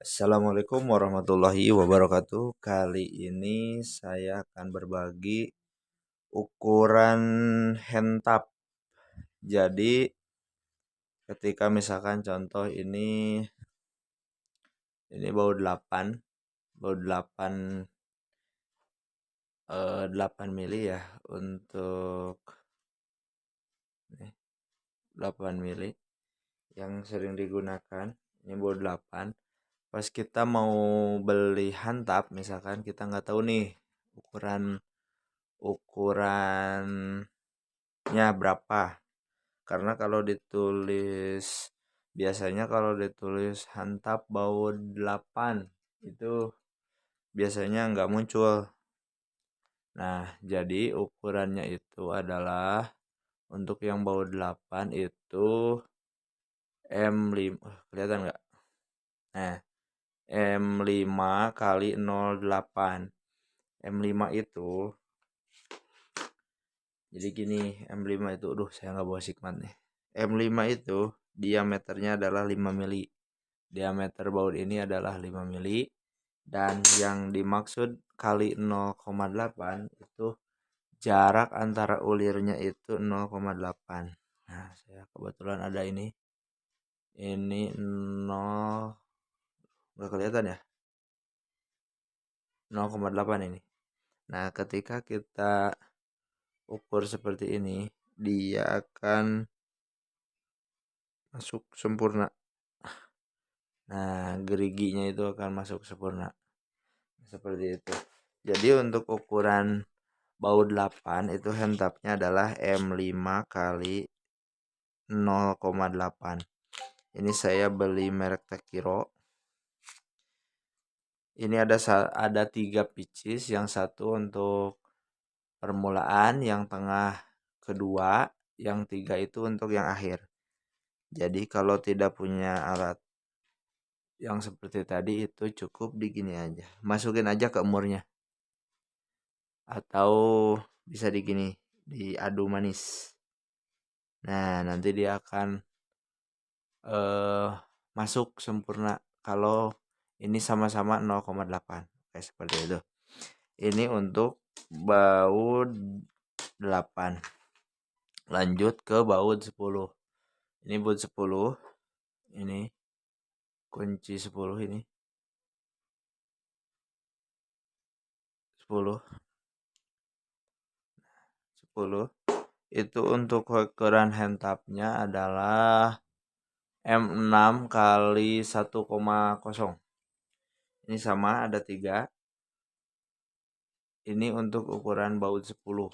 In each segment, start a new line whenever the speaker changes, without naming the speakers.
Assalamualaikum warahmatullahi wabarakatuh. Kali ini saya akan berbagi ukuran handtap. Jadi, ketika misalkan contoh ini bau 8 8 mili ya untuk 8 mili yang sering digunakan. Ini bau 8. Pas kita mau beli handtap, misalkan kita nggak tahu nih ukuran ukurannya berapa. Karena biasanya kalau ditulis handtap baut 8 itu biasanya nggak muncul. Nah, jadi ukurannya itu adalah untuk yang baut 8 itu M5, kelihatan nggak? Nah, M5 kali 0,8. M5 itu jadi gini, M5 itu, saya nggak bawa sigmat nih. M5 itu diameternya adalah 5 mili. Diameter baut ini adalah 5 mili. Dan yang dimaksud kali 0,8 itu jarak antara ulirnya itu 0,8. Nah, saya kebetulan ada ini. Ini 0, nggak kelihatan ya? 0,8 ini. Nah, ketika kita ukur seperti ini, dia akan masuk sempurna. Nah, geriginya itu akan masuk sempurna. Seperti itu. Jadi untuk ukuran baut 8 itu handtapnya adalah M5 kali 0,8. Ini saya beli merek Tekiro. Ini ada 3 pieces, yang satu untuk permulaan, yang tengah kedua, yang 3 itu untuk yang akhir. Jadi kalau tidak punya alat yang seperti tadi itu cukup digini aja. Masukin aja ke umurnya. Atau bisa diadu manis. Nah, nanti dia akan masuk sempurna kalau ini sama-sama 0,8. Kayak seperti itu. Ini untuk baut 8. Lanjut ke baut 10. Ini baut 10. Ini kunci 10 ini. 10. Itu untuk ukuran handtapnya adalah M6 kali 1,0. Ini sama, ada 3. Ini untuk ukuran baut 10. 10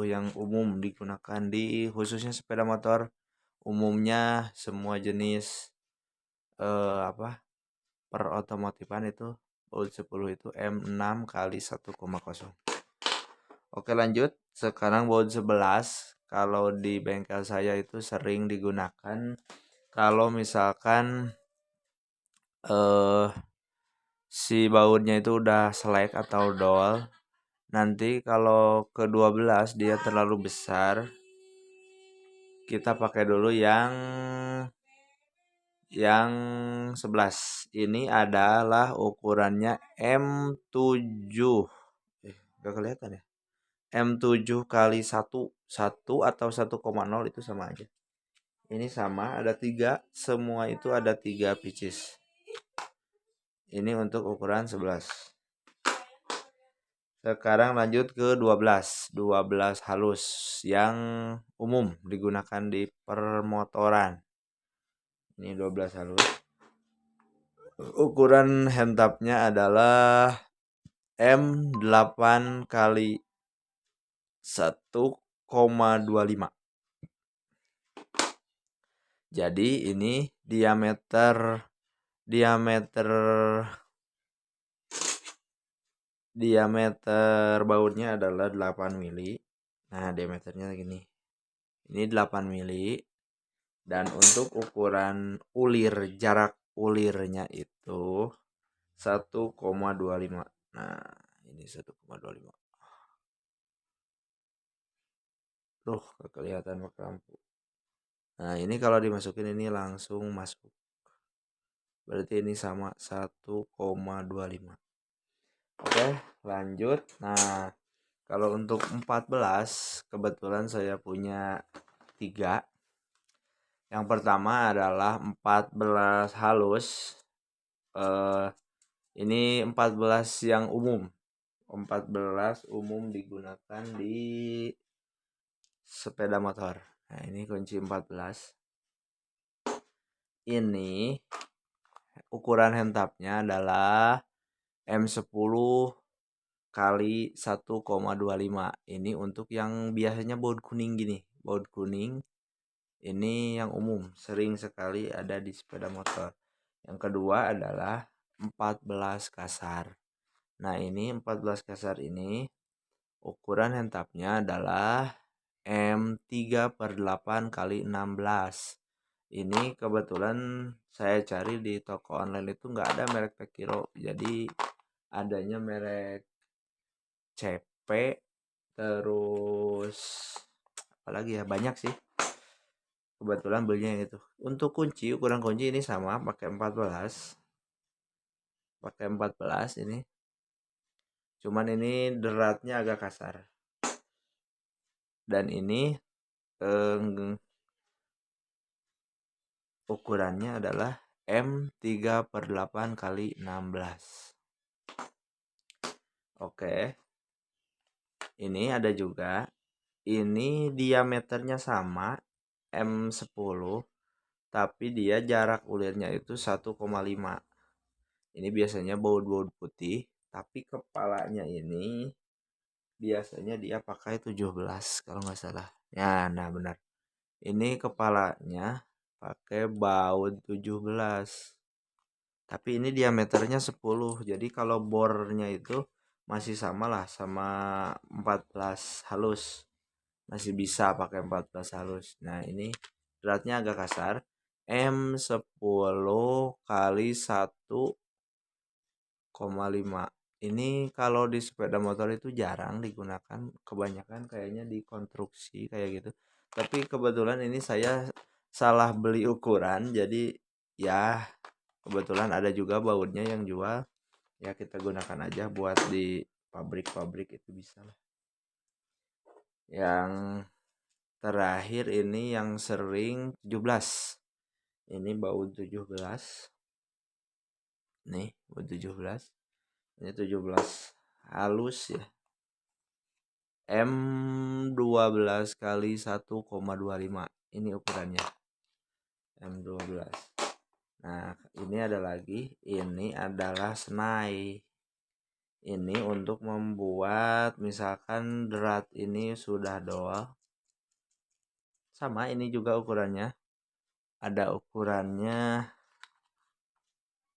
yang umum digunakan di khususnya sepeda motor. Umumnya semua jenis per otomotifan itu baut 10 itu M6 kali 1,0. Oke, lanjut. Sekarang baut 11. Kalau di bengkel saya itu sering digunakan kalau misalkan si bautnya itu udah selek atau dol. Nanti kalau ke-12 dia terlalu besar, kita pakai dulu yang 11. Ini adalah ukurannya M7. Gak kelihatan ya? M7 kali 1. 1 atau 1,0 itu sama aja. Ini sama, ada 3. Semua itu ada 3 pieces. Ini untuk ukuran 11. Sekarang lanjut ke 12. 12 halus yang umum digunakan di permotoran. Ini 12 halus. Ukuran handtapnya adalah M8 kali 1,25. Jadi ini diameter bautnya adalah 8 mili. Nah, diameternya gini. Ini 8 mili. Dan untuk ukuran jarak ulirnya itu 1,25. Nah, ini 1,25. Kelihatan pakai lampu. Nah, ini kalau dimasukin ini langsung masuk. berarti ini sama 1,25. Oke, lanjut. Nah, kalau untuk 14 kebetulan saya punya 3. Yang pertama adalah 14 halus. eh ini 14 yang umum. 14 umum digunakan di sepeda motor. Nah, ini kunci 14. Ini ukuran handtapnya adalah M10 kali 1,25. Ini untuk yang biasanya baut kuning gini. Baut kuning ini yang umum, sering sekali ada di sepeda motor. Yang kedua adalah 14 kasar. Nah, ini 14 kasar ini ukuran handtapnya adalah M3/8 kali 16. Ini kebetulan saya cari di toko online itu nggak ada merek Tekiro, jadi adanya merek CP, terus apalagi ya, banyak sih. Kebetulan belinya yang itu. Untuk kunci, ukuran kunci ini sama, pakai 14. Pakai 14 ini. Cuman ini deratnya agak kasar. Dan ini ukurannya adalah M3/8 kali 16. Oke. Ini ada juga. Ini diameternya sama M10, tapi dia jarak ulirnya itu 1,5. Ini biasanya baut-baut putih, tapi kepalanya ini biasanya dia pakai 17 kalau nggak salah. Ya, nah benar. Ini kepalanya pakai baut 17. Tapi ini diameternya 10. Jadi kalau bornya itu masih sama lah sama 14 halus. Masih bisa pakai 14 halus. Nah, ini beratnya agak kasar. M10 kali 1,5. Ini kalau di sepeda motor itu jarang digunakan. Kebanyakan kayaknya di konstruksi kayak gitu. Tapi kebetulan ini saya salah beli ukuran. Jadi ya kebetulan ada juga bautnya yang jual. Ya kita gunakan aja buat di pabrik-pabrik itu bisa lah. Yang terakhir ini yang sering 17. Ini baut 17. Nih, baut 17. Ini 17 halus ya. M12 kali 1,25. Ini ukurannya. M12. Nah, ini ada lagi. Ini adalah senai. Ini untuk membuat misalkan drat ini sudah doal. Sama ini juga ukurannya. Ada ukurannya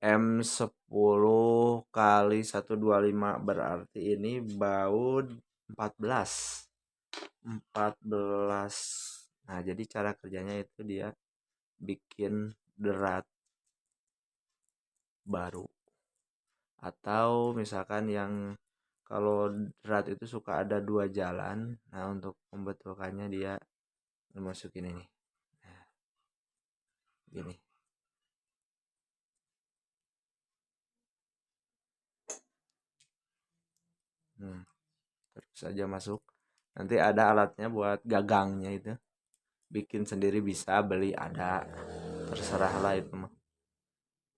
M10 kali 125, berarti ini baut 14. 14. Nah, jadi cara kerjanya itu dia bikin drat baru. Atau misalkan yang kalau drat itu suka ada 2 jalan. Nah, untuk membetulkannya dia masukin ini. Nah, gini. Terus aja masuk. Nanti ada alatnya buat gagangnya itu. Bikin sendiri bisa, beli ada. Terserah lah itu mah.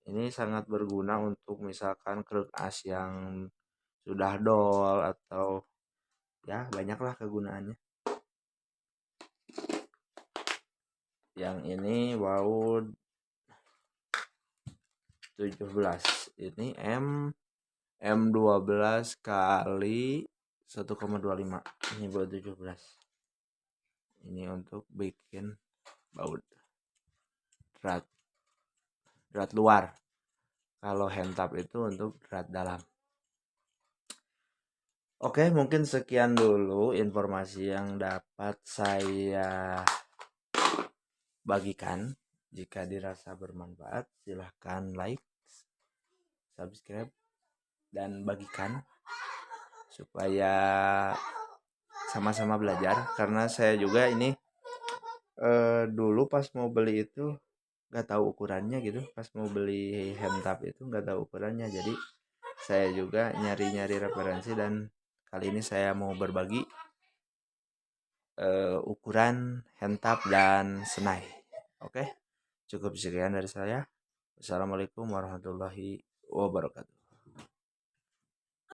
Ini sangat berguna untuk misalkan krek as yang sudah dol atau ya banyaklah kegunaannya. Yang ini baut 17. Ini M12 kali 1,25. Ini baut 17. Ini untuk bikin baut drat luar. Kalau handtap itu untuk drat dalam. Oke, mungkin sekian dulu informasi yang dapat saya bagikan. Jika dirasa bermanfaat, silahkan like, subscribe, dan bagikan supaya sama-sama belajar. Karena saya juga ini dulu pas mau beli itu nggak tahu ukurannya gitu, pas mau beli handtap itu nggak tahu ukurannya. Jadi saya juga nyari-nyari referensi dan kali ini saya mau berbagi ukuran handtap dan senai. Oke, cukup sekian dari saya. Wassalamualaikum warahmatullahi wabarakatuh.